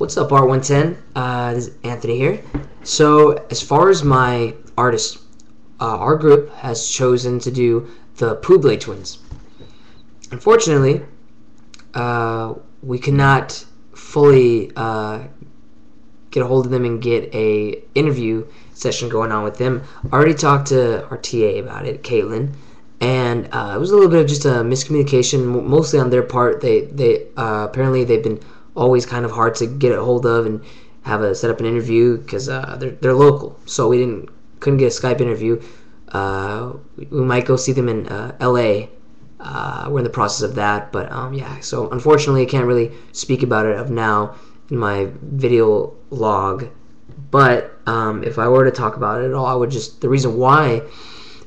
What's up, R110? This is Anthony here. So, as far as my artist, our group has chosen to do the Publé twins. Unfortunately, we could not fully get a hold of them and get a interview session going on with them. I already talked to our TA about it, Caitlin, and it was a little bit of just a miscommunication, mostly on their part. They apparently they've been always kind of hard to get a hold of and set up an interview because they're local, so we couldn't get a Skype interview. We might go see them in LA. We're in the process of that, but yeah. So unfortunately, I can't really speak about it now in my video log. But if I were to talk about it at all, I would the reason why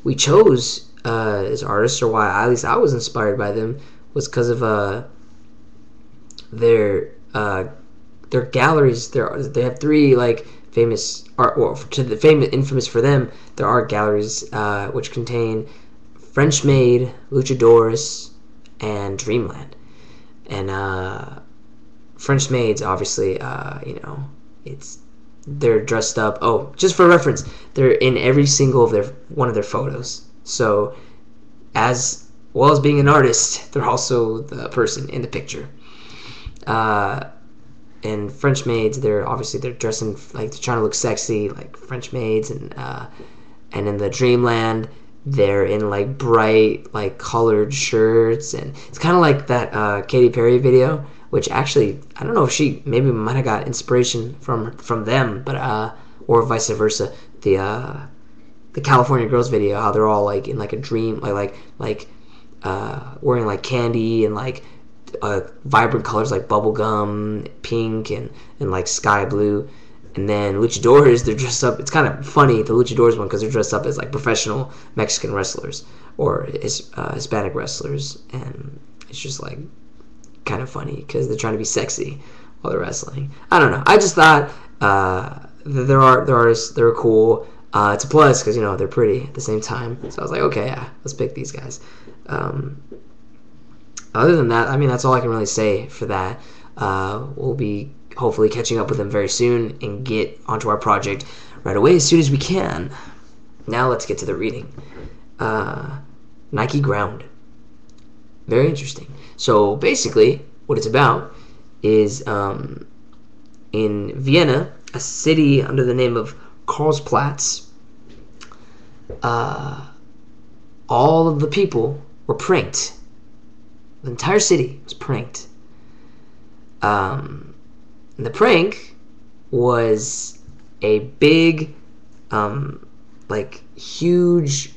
we chose as artists, or why at least I was inspired by them, was because of their galleries. They have three famous art, well, infamous for them, their art galleries, which contain French-made, Luchadores, and Dreamland. And French-maids, obviously, they're dressed up. Oh, just for reference, they're in every single one of their photos. So, as well as being an artist, they're also the person in the picture. And French maids, they're dressing they're trying to look sexy, like French maids, and in the Dreamland, they're in bright colored shirts, and it's kind of like that Katy Perry video, which actually I don't know if she maybe might have got inspiration from them, but or vice versa. The California Girls video, how they're all in a dream, wearing candy and vibrant colors like bubblegum, pink, and sky blue. And then Luchadores, they're dressed up. It's kind of funny, the Luchadores one, because they're dressed up as professional Mexican wrestlers or Hispanic wrestlers, and it's just kind of funny because they're trying to be sexy while they're wrestling. I don't know. I just thought their artists, they were cool. It's a plus because they're pretty at the same time. So I was like, okay, yeah, let's pick these guys. Other than that, I mean, that's all I can really say for that. We'll be hopefully catching up with them very soon and get onto our project right away as soon as we can. Now let's get to the reading. Nike Ground. Very interesting. So basically, what it's about is in Vienna, a city under the name of Karlsplatz, all of the people were pranked. The entire city was pranked. The prank was a big, huge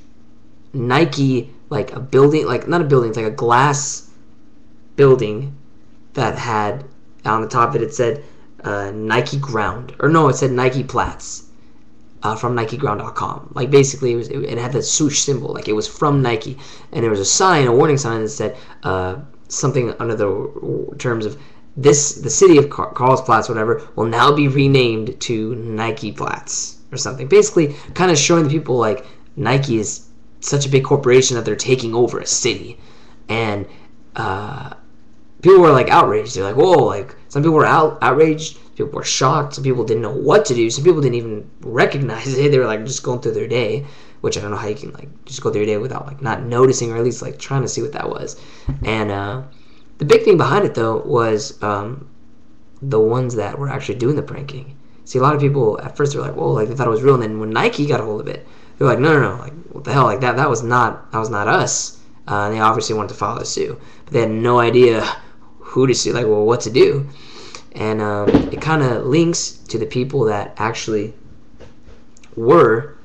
Nike, a building, not a building, it's a glass building that had, on the top of it said Nike Ground. Or no, it said Nike Platz. From NikeGround.com. Basically, it had that swoosh symbol, it was from Nike, and there was a warning sign that said something under the terms of the city of Karlsplatz, whatever, will now be renamed to Nike Platz or something. Basically, kind of showing the people Nike is such a big corporation that they're taking over a city, and people were outraged. They're whoa! Some people were outraged. People were shocked. Some people didn't know what to do. Some people didn't even recognize it. They were just going through their day, which I don't know how you can just go through your day without not noticing, or at least trying to see what that was. And the big thing behind it though was the ones that were actually doing the pranking. See, a lot of people at first were whoa, they thought it was real, and then when Nike got a hold of it, they were no, what the hell, that was not us. And they obviously wanted to file a suit, but they had no idea who to sue, what to do. And it kind of links to the people that actually were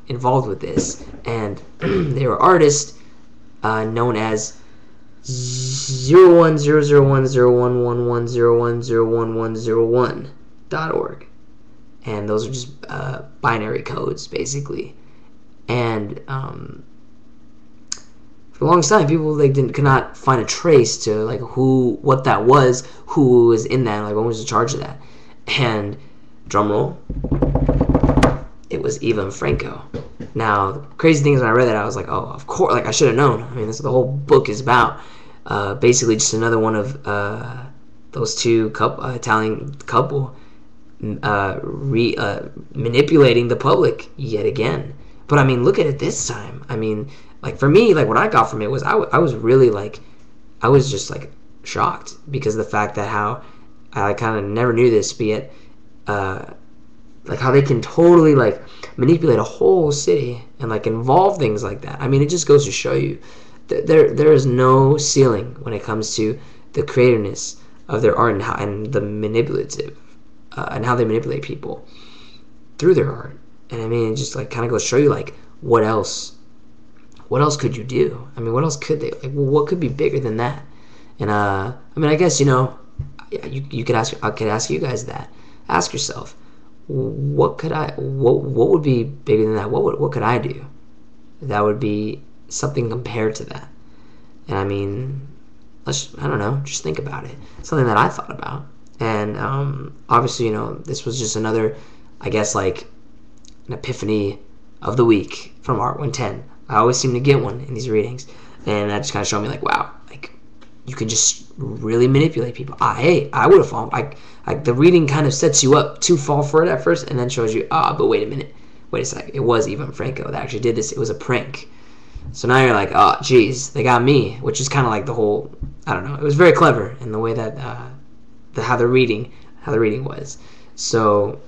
involved with this, and they were artists known as 01001011011101.org, and those are just binary codes basically. And for a long time, people could not find a trace to what that was, who was in that, what was in charge of that. And drumroll, it was Eva Franco. Now, the crazy thing is, when I read that, I was oh, of course, I should have known. I mean, that's what the whole book is about. Basically, just another one of those two Italian couple manipulating the public yet again. But I mean, look at it this time. I mean, like for me, like what I got from it was I was really like, I was just like shocked because of the fact that how I kind of never knew this, but yet like how they can totally like manipulate a whole city and like involve things like that. I mean, it just goes to show you that there is no ceiling when it comes to the creativeness of their art and the manipulative and how they manipulate people through their art. And I mean, it just like kind of goes to show you like what else could you do? I mean, what else could they like? Well, what could be bigger than that? And I mean, I guess you could ask. I could ask you guys that. Ask yourself, what would be bigger than that? What could I do that would be something compared to that? And I mean, I don't know, just think about it. Something that I thought about. And obviously, this was just another, I guess, like an epiphany of the week from Art 110. I always seem to get one in these readings, and that just kind of showed me like, wow, like you can just really manipulate people. I would have fallen. The reading kind of sets you up to fall for it at first, and then shows you, but wait a minute, wait a sec, it was Ivan Franco that actually did this. It was a prank. So now you're like, oh, geez, they got me, which is kind of like the whole, I don't know. It was very clever in the way that how the reading was. So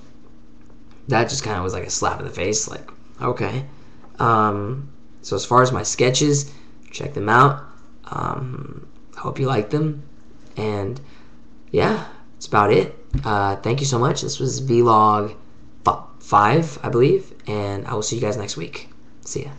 that just kind of was like a slap in the face. Like, okay. So as far as my sketches, check them out. I hope you like them. And yeah, that's about it. Thank you so much. This was vlog 5, I believe. And I will see you guys next week. See ya.